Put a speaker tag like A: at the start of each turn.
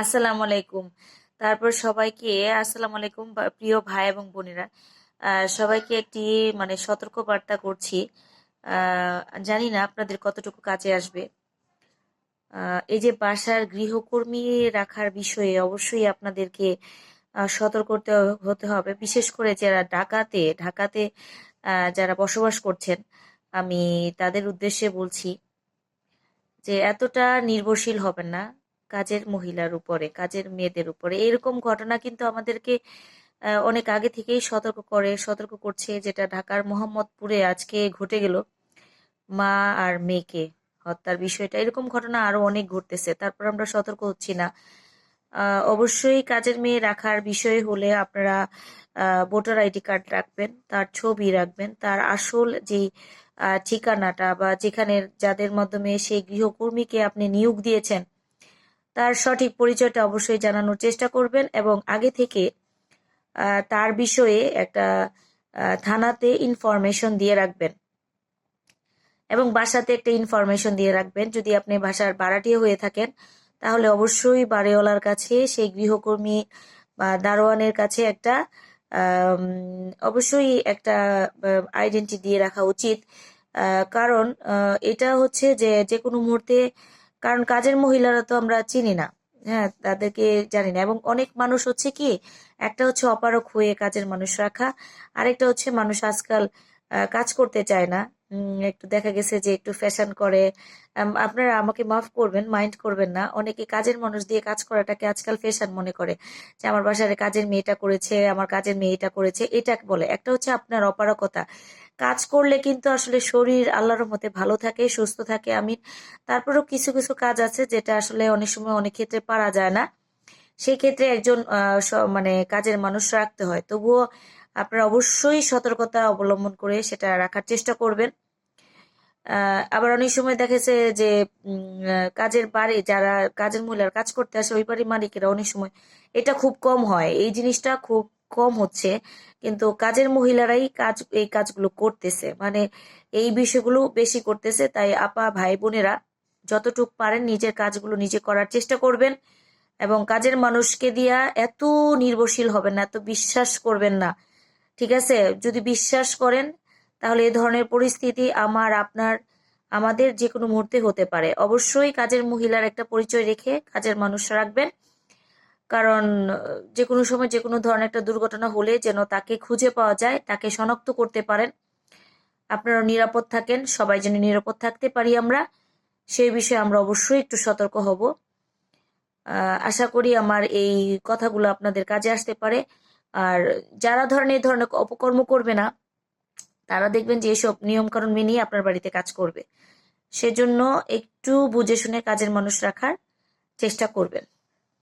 A: আসসালামু আলাইকুম। তারপর সবাইকে আসসালামু আলাইকুম প্রিয় ভাই এবং বোনেরা। সবাইকে একটি সতর্ক বার্তা করছি। জানি না আপনাদের কতটুকু কাজে আসবে। এই যে বাসার গৃহকর্মী রাখার বিষয়ে অবশ্যই আপনাদেরকে সতর্ক হতে হবে, বিশেষ করে যারা ঢাকাতে ঢাকাতে যারা বসবাস করছেন। আমি তাদের উদ্দেশ্যে বলছি যে এতটা নির্ভরশীল হবেন না কাজের মহিলার উপরে, কাজের মেয়েদের উপরে। এরকম ঘটনা কিন্তু আমাদেরকে অনেক আগে থেকেই সতর্ক করছে, যেটা ঢাকার মোহাম্মদপুরে আজকে ঘটে গেল। মা আর মেয়েকে হত্যার বিষয়টা, এরকম ঘটনা আরো অনেক ঘটতেছে, তারপর আমরা সতর্ক হচ্ছি না। অবশ্যই কাজের মেয়ে রাখার বিষয় হলে আপনারা ভোটার আইডি কার্ড রাখবেন, তার ছবি রাখবেন, তার আসল যেই ঠিকানাটা বা যেখানে যাদের মাধ্যমে সেই গৃহকর্মীকে আপনি নিয়োগ দিয়েছেন তার সঠিক পরিচয়টা অবশ্যই জানানোর চেষ্টা করবেন, এবং আগে থেকে তার বিষয়ে একটা থানাতে ইনফরমেশন দিয়ে রাখবেন এবং বাসাতে একটা ইনফরমেশন দিয়ে রাখবেন। যদি আপনি বাসার ভাড়াটিয়া হয়ে থাকেন তাহলে অবশ্যই বাড়িওয়ালার কাছে, সেই গৃহকর্মী বা দারোয়ানের কাছে একটা অবশ্যই একটা আইডেন্টি দিয়ে রাখা উচিত। কারণ এটা হচ্ছে যে যে কোনো মুহূর্তে, কারণ কাজের মহিলারা তো আমরা চিনি না, হ্যাঁ, তাদেরকে জানি না। এবং অনেক মানুষ হচ্ছে কি, একটা হচ্ছে অপারক হয়ে কাজের মানুষ রাখা, আরেকটা হচ্ছে মানুষ আজকাল কাজ করতে চায় না। একটু দেখা গেছে যে একটু ফ্যাশন করে। আপনারা আমাকে মাফ করবেন, মাইন্ড করবেন না, অনেকে কাজের মানুষ দিয়ে কাজ করাটাকে আজকাল ফ্যাশন মনে করে, যে আমার বাসার কাজের মেয়েটা করেছে, আমার কাজের মেয়েটা করেছে, এটা বলে। একটা হচ্ছে আপনার অপারকতা। কাজ করলে কিন্তু আসলে শরীর আল্লাহর মতে ভালো থাকে, সুস্থ থাকে। আমি তারপরেও কিছু কিছু কাজ আছে যেটা আসলে অনেক সময় অনেক ক্ষেত্রে পারা যায় না, সেই ক্ষেত্রে একজন কাজের মানুষ রাখতে হয়। তবুও আপনারা অবশ্যই সতর্কতা অবলম্বন করে সেটা রাখার চেষ্টা করবেন। আবার অনেক সময় দেখেছে যে কাজের বাড়ি যারা কাজের মহিলার কাজ করতে আসে, ওই বাড়ির মালিকেরা অনেক সময়, এটা খুব কম হয়, এই জিনিসটা খুব কম হচ্ছে, কিন্তু কাজের মহিলারাই এই কাজগুলো করতেছে, এই বিষয়গুলো বেশি করতেছে। তাই আপা ভাই বোনেরা যতটুকু পারেন নিজের কাজগুলো নিজে করার চেষ্টা করবেন, এবং কাজের মানুষকে দিয়া এত নির্ভরশীল হবেন না, এত বিশ্বাস করবেন না। ঠিক আছে? যদি বিশ্বাস করেন তাহলে এ ধরনের পরিস্থিতি আপনার আমাদের যে কোনো মুহূর্তে হতে পারে। অবশ্যই কাজের মহিলার একটা পরিচয় রেখে কাজের মানুষ রাখবেন, কারণ যে কোনো সময় যে কোনো ধরনের একটা দুর্ঘটনা হলে যেন তাকে খুঁজে পাওয়া যায়, তাকে শনাক্ত করতে পারেন, আপনারা নিরাপদ থাকেন, সবাই যেন নিরাপদ থাকতে পারি আমরা, সেই বিষয়ে আমরা অবশ্যই একটু সতর্ক হব। আশা করি আমার এই কথাগুলো আপনাদের কাজে আসতে পারে। আর যারা এই ধরনের অপকর্ম করবে না, তারা দেখবেন যে এসব নিয়ম কানুন মেনেই আপনার বাড়িতে কাজ করবে। সেজন্য একটু বুঝে শুনে কাজের মানুষ রাখার চেষ্টা করবেন।